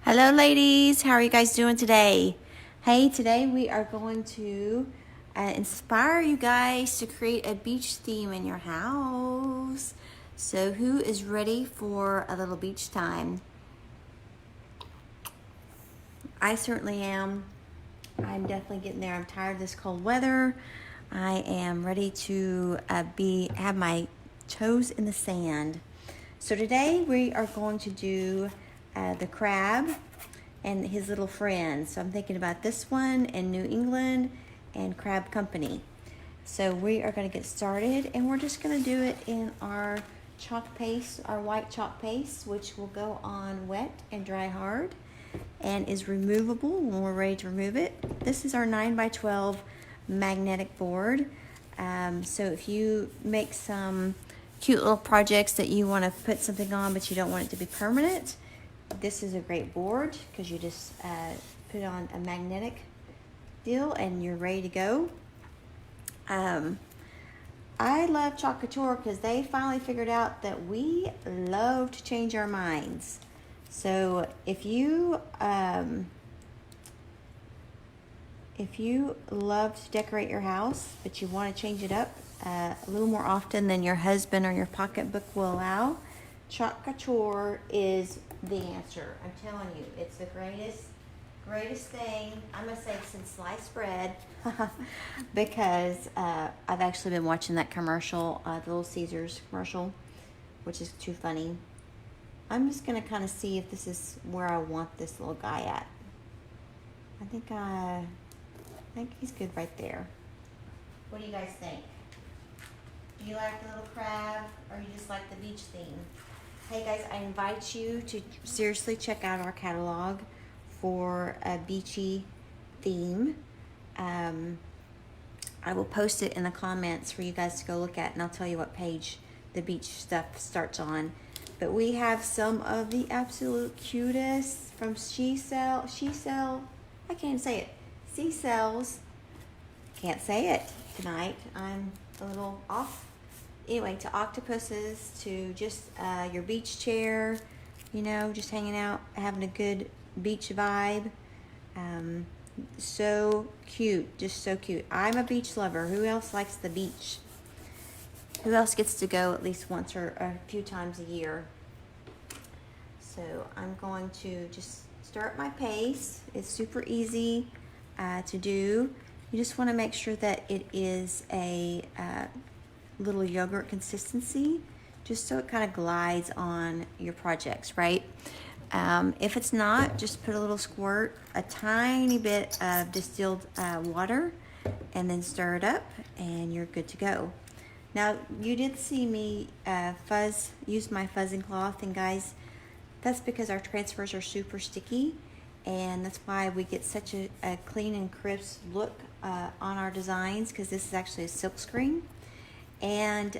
Hello ladies, how are you guys doing today? Hey, today we are going to inspire you guys to create a beach theme in your house. So who is ready for a little beach time? I certainly am. I'm definitely getting there. I'm tired of this cold weather. I am ready to have my toes in the sand. So today we are going to do the crab and his little friends. So I'm thinking about this one in New England and Crab Company. So we are going to get started, and we're just going to do it in our chalk paste, our white chalk paste, which will go on wet and dry hard and is removable when we're ready to remove it. This is our 9x12 magnetic board. So if you make some cute little projects that you want to put something on but you don't want it to be permanent, this is a great board because you just put it on a magnetic deal and you're ready to go. I love Chalk Couture because they finally figured out that we love to change our minds. So if you love to decorate your house but you want to change it up a little more often than your husband or your pocketbook will allow, Chalk Couture is the answer. I'm telling you, it's the greatest thing, I'm going to say, since sliced bread. Because I've actually been watching that commercial, the Little Caesars commercial, which is too funny. I'm just going to kind of see if this is where I want this little guy at. I think he's good right there. What do you guys think? Do you like the little crab, or you just like the beach theme? Hey guys, I invite you to seriously check out our catalog for a beachy theme. I will post it in the comments for you guys to go look at, and I'll tell you what page the beach stuff starts on. But we have some of the absolute cutest from Seashells. I can't even say it. Seashells. Can't say it tonight. I'm a little off. Anyway, to octopuses, to just your beach chair, just hanging out, having a good beach vibe. So cute, just so cute. I'm a beach lover. Who else likes the beach? Who else gets to go at least once or a few times a year? So I'm going to just start my pace. It's super easy to do. You just want to make sure that it is a little yogurt consistency, just so it kind of glides on your projects, right? If it's not, just put a little squirt, a tiny bit of distilled water, and then stir it up, and you're good to go. Now, you did see me use my fuzzing cloth, and guys, that's because our transfers are super sticky, and that's why we get such a clean and crisp look on our designs, because this is actually a silk screen. And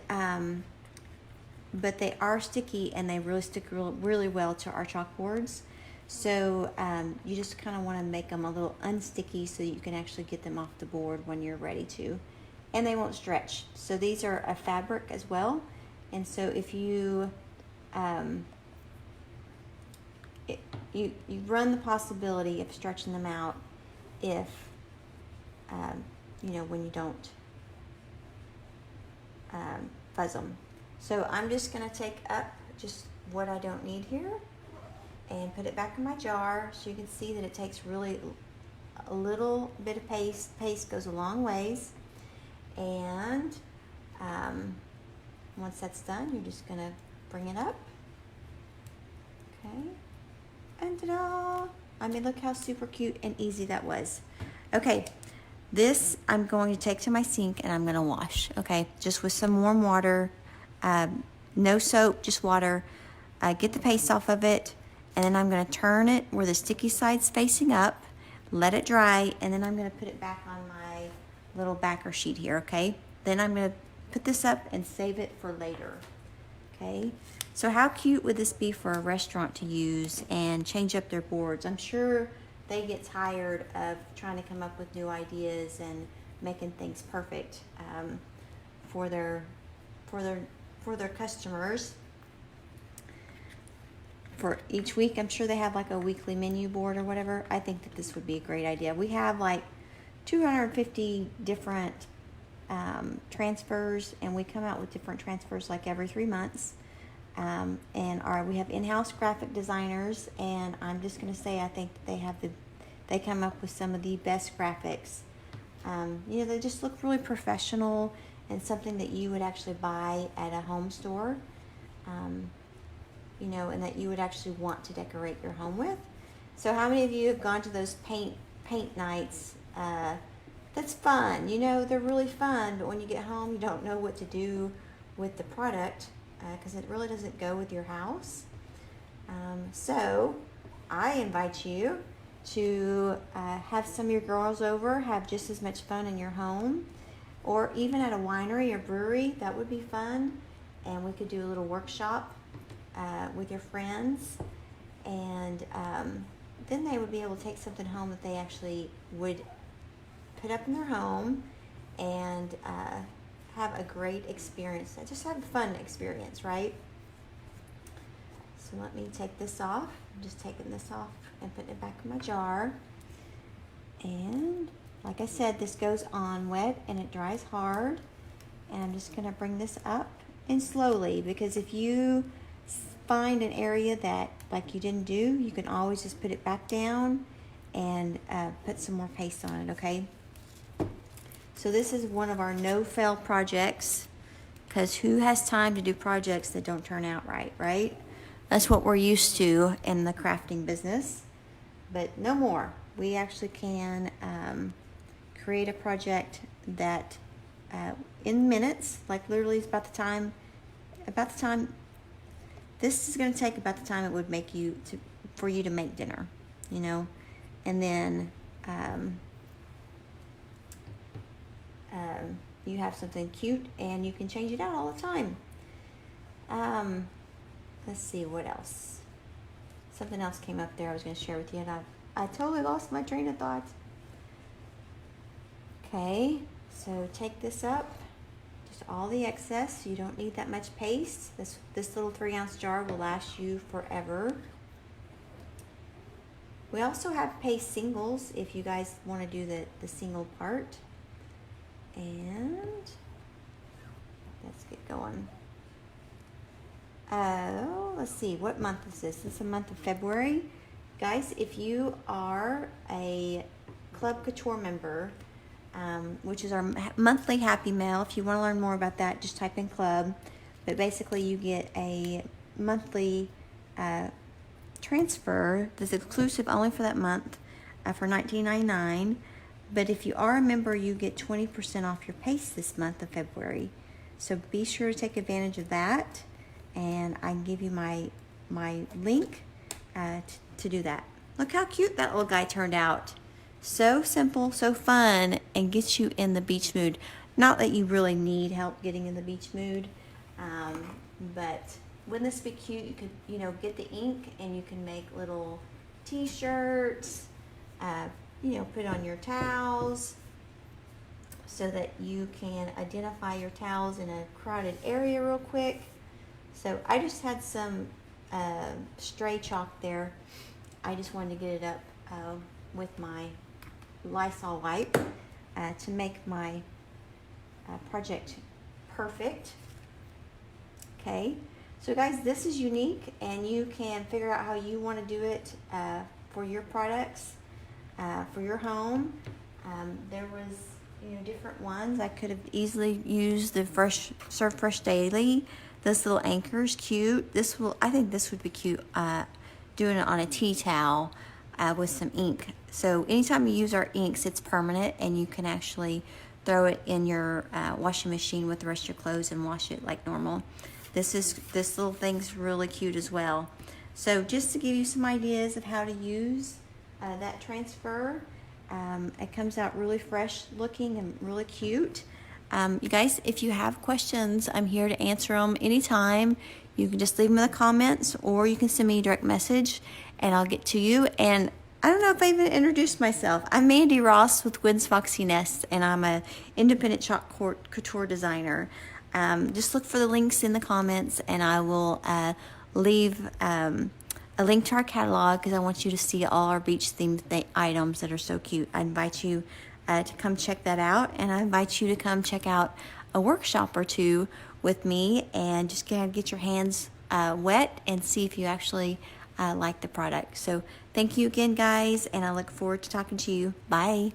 but they are sticky, and they really stick really well to our chalkboards. So you just kind of want to make them a little unsticky so you can actually get them off the board when you're ready to. And they won't stretch. So these are a fabric as well. And so if you you run the possibility of stretching them out if when you don't fuzz them. So I'm just going to take up just what I don't need here and put it back in my jar, so you can see that it takes really a little bit of paste. Paste goes a long ways. And once that's done, you're just going to bring it up. Okay. And ta-da! I mean, look how super cute and easy that was. Okay. This I'm going to take to my sink and I'm going to wash, okay? Just with some warm water, no soap, just water. Get the paste off of it, and then I'm going to turn it where the sticky side's facing up, let it dry, and then I'm going to put it back on my little backer sheet here, okay? Then I'm going to put this up and save it for later, okay? So how cute would this be for a restaurant to use and change up their boards? I'm sure they get tired of trying to come up with new ideas and making things perfect for their customers. for each week. I'm sure they have like a weekly menu board or whatever. I think that this would be a great idea. We have like 250 different transfers, and we come out with different transfers like every 3 months. And we have in-house graphic designers, and I'm just going to say I think that they come up with some of the best graphics. They just look really professional and something that you would actually buy at a home store, and that you would actually want to decorate your home with. So how many of you have gone to those paint nights? That's fun. They're really fun, but when you get home, you don't know what to do with the product because it really doesn't go with your house. So I invite you to have some of your girls over, have just as much fun in your home, or even at a winery or brewery. That would be fun. And we could do a little workshop with your friends, and then they would be able to take something home that they actually would put up in their home and have a great experience. Just have a fun experience, right? So let me take this off. I'm just taking this off and putting it back in my jar. And like I said, this goes on wet and it dries hard. And I'm just going to bring this up and slowly, because if you find an area that like you didn't do, you can always just put it back down and put some more paste on it, okay? So this is one of our no-fail projects, because who has time to do projects that don't turn out right, right? That's what we're used to in the crafting business, but no more. We actually can create a project that in minutes, like literally is about the time, this is going to take about the time it would make for you to make dinner, and then you have something cute and you can change it out all the time. Let's see what else. Something else came up there I was going to share with you, and I totally lost my train of thought. Okay, so take this up, just all the excess. You don't need that much paste. This little 3-ounce jar will last you forever. We also have paste singles if you guys want to do the single part. And let's get going. Let's see, what month is this? This is the month of February. Guys, if you are a Chalk Couture member, which is our monthly Happy Mail, if you want to learn more about that, just type in club. But basically you get a monthly transfer that's exclusive only for that month for $19.99. But if you are a member, you get 20% off your paste this month of February. So be sure to take advantage of that. And I can give you my link to do that. Look how cute that little guy turned out. So simple, so fun, and gets you in the beach mood. Not that you really need help getting in the beach mood, but wouldn't this be cute? You could, get the ink and you can make little t-shirts, put on your towels so that you can identify your towels in a crowded area real quick. So I just had some stray chalk there. I just wanted to get it up with my Lysol wipe to make my project perfect. Okay, so guys, this is unique, and you can figure out how you want to do it for your products, for your home. There was different ones. I could have easily used the Serve Fresh Daily. This little anchor is cute. I think this would be cute doing it on a tea towel with some ink. So anytime you use our inks, it's permanent, and you can actually throw it in your washing machine with the rest of your clothes and wash it like normal. This little thing's really cute as well. So just to give you some ideas of how to use that transfer, it comes out really fresh looking and really cute. You guys, if you have questions, I'm here to answer them anytime. You can just leave them in the comments, or you can send me a direct message and I'll get to you. And I don't know if I even introduced myself. I'm Mandy Ross with Gwen's Foxy Nest, and I'm an independent Chalk Couture designer. Just look for the links in the comments, and I will leave a link to our catalog because I want you to see all our beach themed items that are so cute. I invite you to come check that out, and I invite you to come check out a workshop or two with me and just kind of get your hands wet and see if you actually like the product. So thank you again, guys, and I look forward to talking to you. Bye.